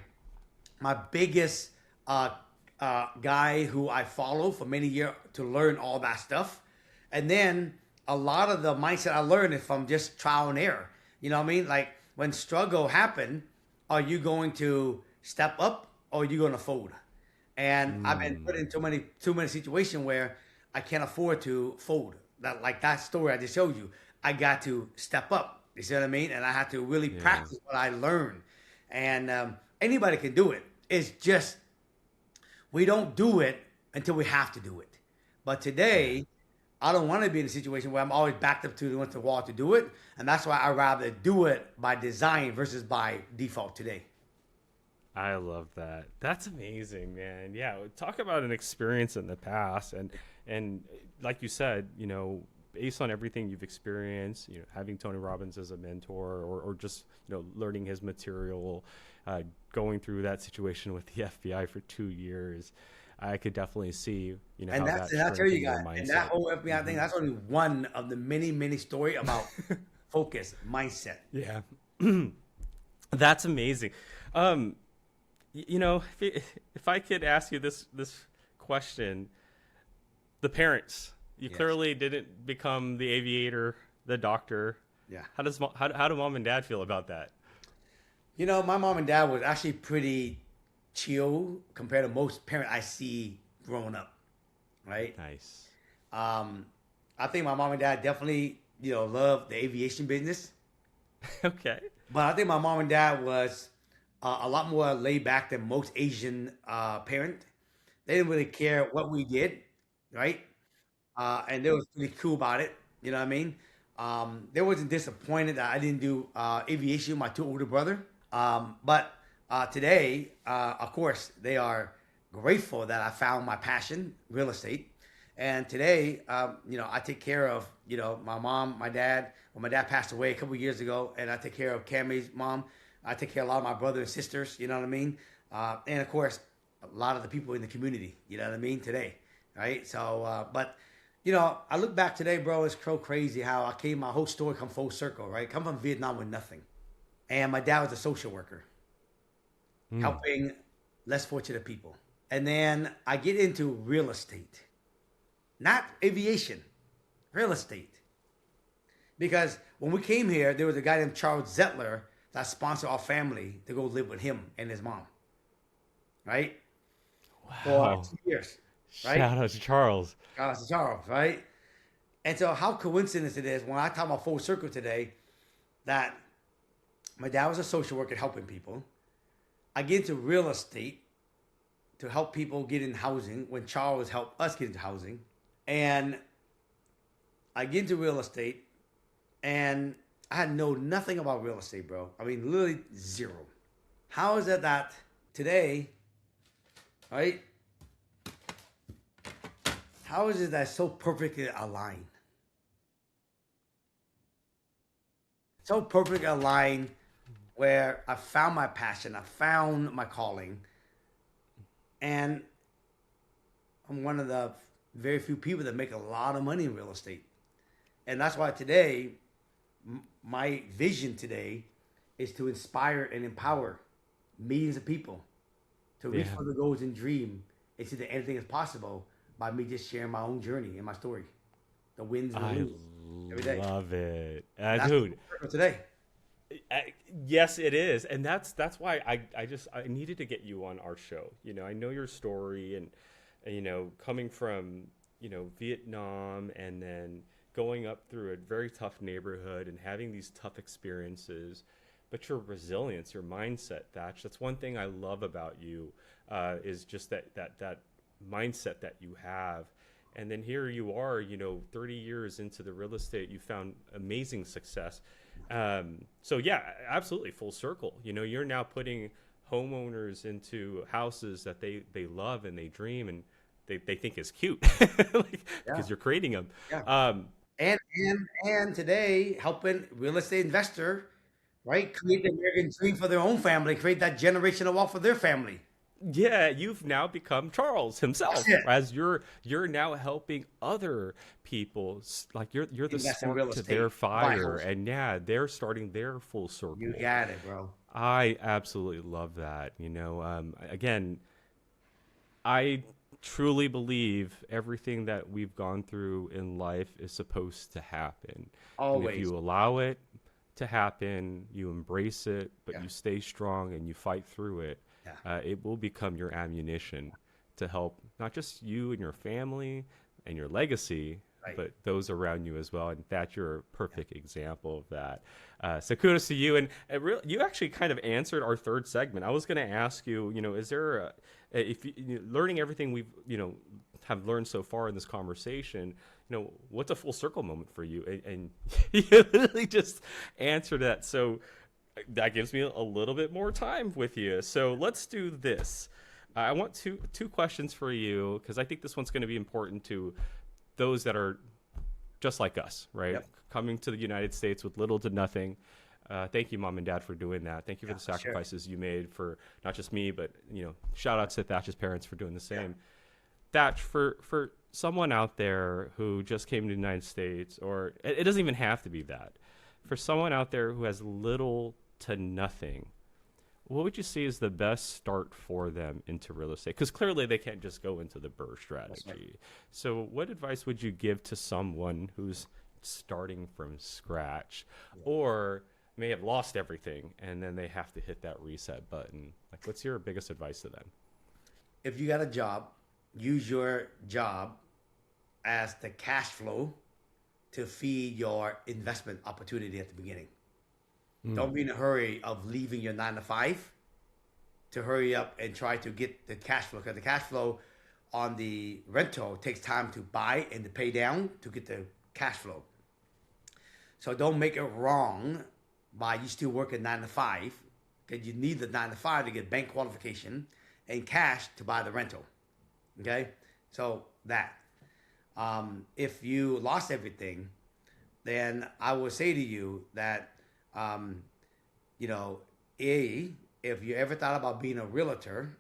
biggest guy who I followed for many years to learn all that stuff. And then a lot of the mindset I learned is from just trial and error. You know what I mean? Like when struggle happen, are you going to step up or are you going to fold? And I've been put in too many situations where I can't afford to fold. That story I just showed you, I got to step up. You see what I mean? And I had to really practice what I learned. And anybody can do it. It's just we don't do it until we have to do it. But today, I don't want to be in a situation where I'm always backed up to the wall to do it. And that's why I rather do it by design versus by default today. I love that. That's amazing, man. Yeah, talk about an experience in the past, and like you said, based on everything you've experienced, having Tony Robbins as a mentor, or just learning his material, going through that situation with the FBI for 2 years, I could definitely see, and I tell you guys, and that whole FBI thing, that's only one of the many stories about focus mindset. Yeah, that's amazing. If I could ask you this question, the parents, you clearly didn't become the aviator, the doctor. Yeah. How do mom and dad feel about that? My mom and dad was actually pretty chill compared to most parents I see growing up, right? Nice. I think my mom and dad definitely, loved the aviation business. Okay. But I think my mom and dad was a lot more laid back than most Asian parents. They didn't really care what we did, right? And they was pretty cool about it. You know what I mean? They wasn't disappointed that I didn't do aviation with my two older brother. But today, of course, they are grateful that I found my passion, real estate. And today, I take care of, my mom, my dad. Well, my dad passed away a couple of years ago, and I take care of Cammy's mom. I take care of a lot of my brothers and sisters, you know what I mean? And of course, a lot of the people in the community, you know what I mean, today, right? So, but, I look back today, bro, it's so crazy how my whole story come full circle, right? Come from Vietnam with nothing. And my dad was a social worker, helping less fortunate people. And then I get into real estate, not aviation, real estate. Because when we came here, there was a guy named Charles Zettler that sponsored our family to go live with him and his mom, right? Wow. For 2 years, right? Shout out to Charles. Shout out to Charles, right? And so how coincidence it is when I talk about full circle today that my dad was a social worker helping people. I get into real estate to help people get in housing when Charles helped us get into housing. And I get into real estate and I had known nothing about real estate, bro. I mean, literally zero. How is it that today, right? How is it that it's so perfectly aligned? So perfectly aligned where I found my passion, I found my calling, and I'm one of the very few people that make a lot of money in real estate. And that's why today, my vision today is to inspire and empower millions of people to reach for the goals and dream and see that anything is possible by me just sharing my own journey and my story, the wins and the loses every day. I love it, dude. Today. Yes, it is, and that's why I needed to get you on our show. I know your story, and coming from Vietnam, and then going up through a very tough neighborhood and having these tough experiences, but your resilience, your mindset, Thach. That's one thing I love about you, is just that mindset that you have, And then here you are, 30 years into the real estate, you found amazing success. So yeah, absolutely full circle. You're now putting homeowners into houses that they love and they dream and they think is cute because you're creating them. Yeah. And today helping real estate investor, right, create the American dream for their own family, create that generational wealth for their family. Yeah, you've now become Charles himself, That's it. as you're now helping other people, like you're the Invest in spark real to estate, their buy fire, homes. and yeah, they're starting their full circle. You got it, bro. I absolutely love that. Again, I truly believe everything that we've gone through in life is supposed to happen. And if Always. you allow it to happen, you embrace it, but Yeah. you stay strong and you fight through it, Yeah. it will become your ammunition to help not just you and your family and your legacy, Right. but those around you as well. And that you're a perfect example of that. So kudos to you. And you actually kind of answered our third segment. I was going to ask you, is there if learning everything we've, have learned so far in this conversation, what's a full circle moment for you? And you literally just answered that. So that gives me a little bit more time with you. So let's do this. I want two questions for you, because I think this one's going to be important to those that are just like us, right? Yep. Coming to the United States with little to nothing. Thank you, Mom and Dad, for doing that. Thank you for the Sure. sacrifices you made for not just me, but shout out to Thach's parents for doing the same. Thach, for someone out there who just came to the United States, or it doesn't even have to be that, for someone out there who has little to nothing, what would you see as the best start for them into real estate? Because clearly they can't just go into the BRRRR strategy. Right. So what advice would you give to someone who's starting from scratch, or may have lost everything and then they have to hit that reset button? Like, what's your biggest advice to them? If you got a job, use your job as the cash flow to feed your investment opportunity at the beginning. Don't be in a hurry of leaving your 9 to 5 to hurry up and try to get the cash flow, because the cash flow on the rental takes time to buy and to pay down to get the cash flow. So don't make it wrong by you still working 9 to 5, because you need the 9 to 5 to get bank qualification and cash to buy the rental. Okay, so that if you lost everything, then I would say to you that if you ever thought about being a realtor,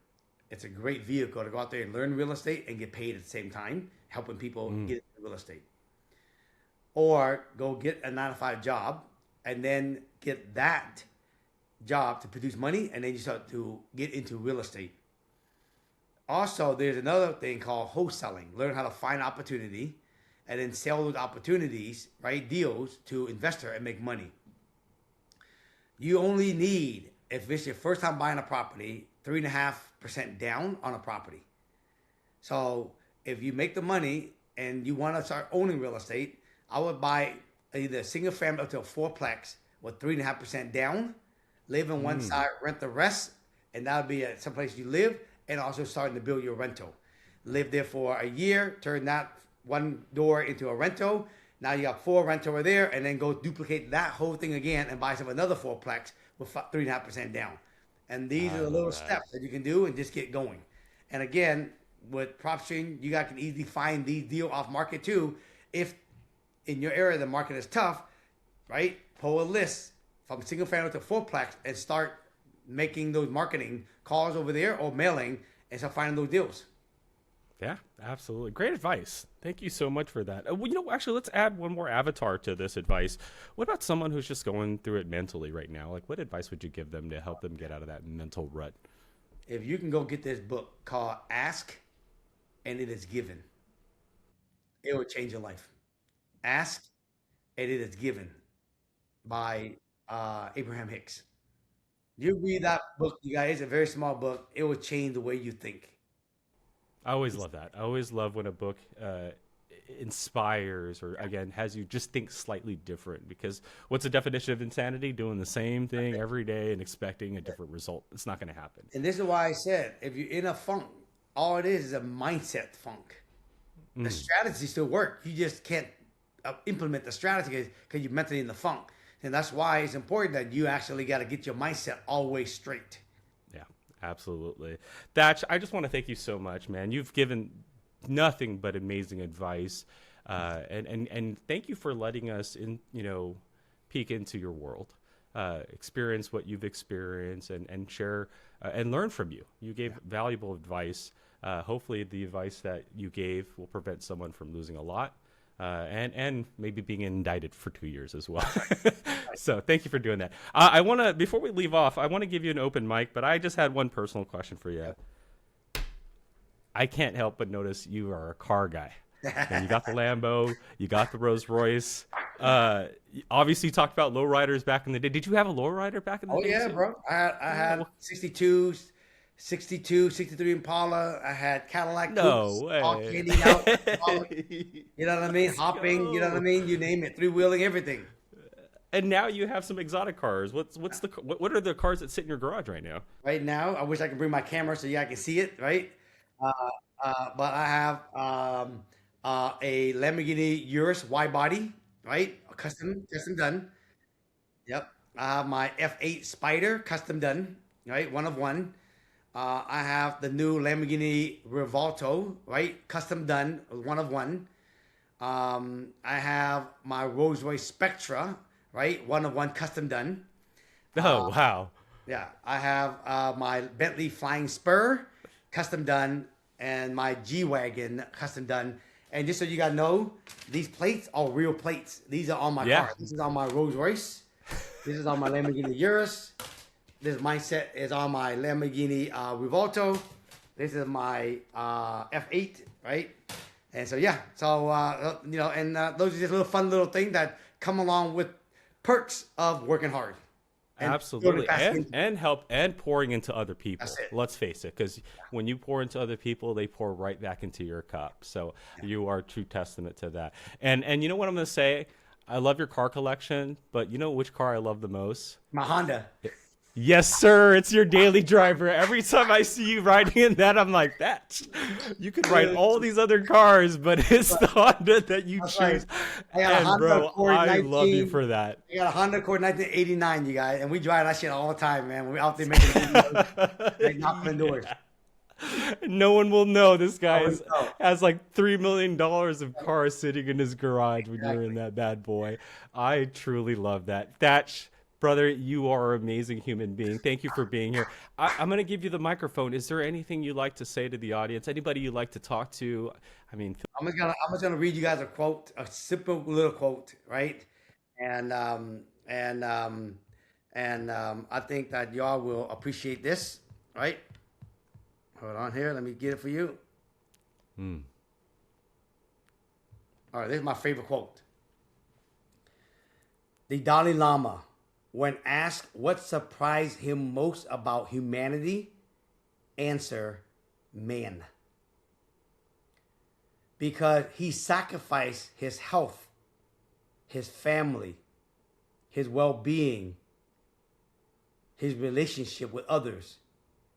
it's a great vehicle to go out there and learn real estate and get paid at the same time, helping people get into real estate. Or go get a 9 to 5 job and then get that job to produce money, and then you start to get into real estate. Also, there's another thing called wholesaling. Learn how to find opportunity and then sell those opportunities, right, deals to investor and make money. You only need, if it's your first time buying a property, 3.5% down on a property. So if you make the money and you want to start owning real estate, I would buy either a single family up to a fourplex with 3.5% down, live in one side, rent the rest, and that would be someplace you live, and also starting to build your rental. Live there for a year, turn that one door into a rental. Now you got 4 rent over there, and then go duplicate that whole thing again and buy some another fourplex with 3.5% down. And these are the little steps that you can do and just get going. And again, with PropStream, you guys can easily find these deals off market too. If in your area the market is tough, right? Pull a list from single family to fourplex and start making those marketing calls over there or mailing and start finding those deals. Yeah, absolutely. Great advice. Thank you so much for that. Actually, let's add one more avatar to this advice. What about someone who's just going through it mentally right now? Like, what advice would you give them to help them get out of that mental rut? If you can go get this book called Ask and It Is Given, it will change your life. Ask and It Is Given by Abraham Hicks. You read that book, you guys, it's a very small book. It will change the way you think. I always love that. I always love when a book inspires or, again, has you just think slightly different, because what's the definition of insanity? Doing the same thing every day and expecting a different result. It's not going to happen. And this is why I said, if you're in a funk, all it is a mindset funk. the strategy still work. You just can't implement the strategy because you're mentally in the funk. And that's why it's important that you actually got to get your mindset always straight. Yeah, absolutely. Thach, I just want to thank you so much, man. You've given nothing but amazing advice. And thank you for letting us peek into your world, experience what you've experienced and share and learn from you. You gave valuable advice. Hopefully the advice that you gave will prevent someone from losing a lot. And maybe being indicted for 2 years as well. So thank you for doing that. I want to, before we leave off, I want to give you an open mic, but I just had one personal question for you. I can't help but notice you are a car guy. And you got the Lambo, you got the Rolls Royce. Obviously, you talked about lowriders back in the day. Did you have a lowrider back in the day? Oh, yeah, too? bro. I had 62, 63 Impala. I had Cadillac. No Coupes, way. all candied out. You know what I mean? Hopping, you know what I mean? You name it. Three-wheeling, everything. And now you have some exotic cars. What are the cars that sit in your garage right now? Right now, I wish I could bring my camera so I can see it, right? But I have a Lamborghini Urus wide body, right? Custom done. Yep. I have my F8 Spider, custom done, right? One of one. I have the new Lamborghini Revolto, right? Custom done, one of one. I have my Rolls Royce Spectra, right? One of one, custom done. Oh, wow. Yeah. I have my Bentley Flying Spur, custom done, and my G-Wagon, custom done. And just so you guys know, these plates are real plates. These are on my car. This is on my Rolls Royce. This is on my Lamborghini Urus. This mindset is on my Lamborghini Revolto. This is my F8, right? And so, yeah. So, those are just little fun little things that come along with perks of working hard. And absolutely. And help and pouring into other people. Let's face it, because when you pour into other people, they pour right back into your cup. So you are a true testament to that. And you know what I'm going to say? I love your car collection, but you know which car I love the most? My Honda. Yes, sir. It's your daily driver. Every time I see you riding in that, I'm like, that. You could ride all these other cars, but it's the Honda that you choose. I got a Honda Accord I 19, love you for that. I got a Honda Accord 1989, you guys, and we drive that shit all the time, man. We're out there making videos, like knocking on doors. No one will know this guy has like $3 million of cars sitting in his garage when you're in that bad boy. I truly love that. Thach, brother, you are an amazing human being. Thank you for being here. I'm going to give you the microphone. Is there anything you'd like to say to the audience? Anybody you'd like to talk to? I mean, I'm just gonna read you guys a quote, a simple little quote, right? And I think that y'all will appreciate this, right? Hold on here. Let me get it for you. All right, this is my favorite quote. The Dalai Lama, when asked what surprised him most about humanity, answer, man. Because he sacrificed his health, his family, his well-being, his relationship with others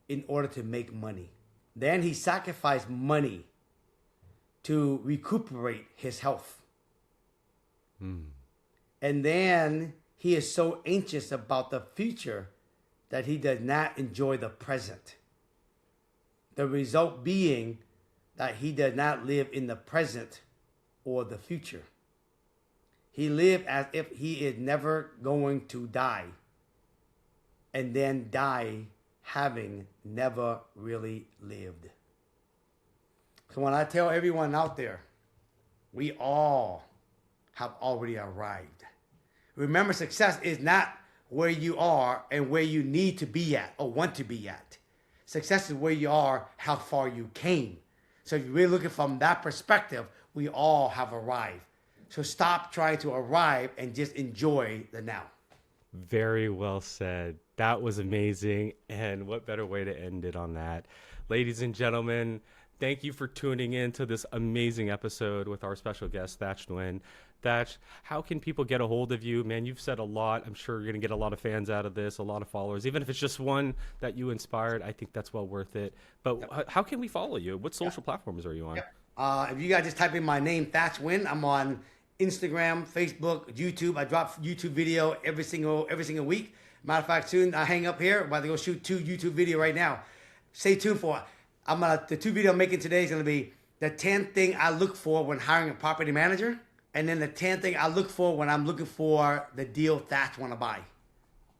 in order to make money. Then he sacrificed money to recuperate his health. And then he is so anxious about the future that he does not enjoy the present. The result being that he does not live in the present or the future. He lives as if he is never going to die, and then die having never really lived. So when I tell everyone out there, we all have already arrived. Remember, success is not where you are and where you need to be at or want to be at. Success is where you are, how far you came. So if you're really looking from that perspective, we all have arrived. So stop trying to arrive and just enjoy the now. Very well said. That was amazing. And what better way to end it on that? Ladies and gentlemen, thank you for tuning in to this amazing episode with our special guest, Thach Nguyen. Thach, how can people get a hold of you? Man, you've said a lot. I'm sure you're going to get a lot of fans out of this, a lot of followers. Even if it's just one that you inspired, I think that's well worth it. But how can we follow you? What social platforms are you on? If you guys just type in my name, Thach Nguyen, I'm on Instagram, Facebook, YouTube. I drop YouTube video every single week. Matter of fact, soon I hang up here. I'm about to go shoot 2 YouTube video right now. Stay tuned for it. The 2 video I'm making today is gonna be the 10 thing I look for when hiring a property manager, and then the 10 thing I look for when I'm looking for the deal Thach want to buy.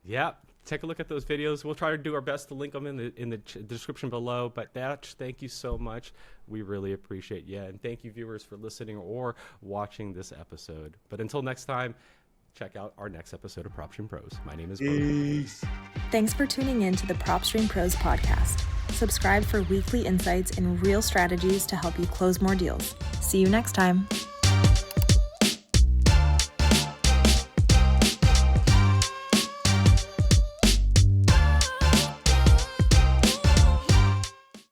Yeah, take a look at those videos. We'll try to do our best to link them in the description below. But Thach, thank you so much. We really appreciate you. And thank you, viewers, for listening or watching this episode. But until next time, check out our next episode of PropStream Pros. My name is Burton. Thanks for tuning in to the PropStream Pros Podcast. Subscribe for weekly insights and real strategies to help you close more deals. See you next time.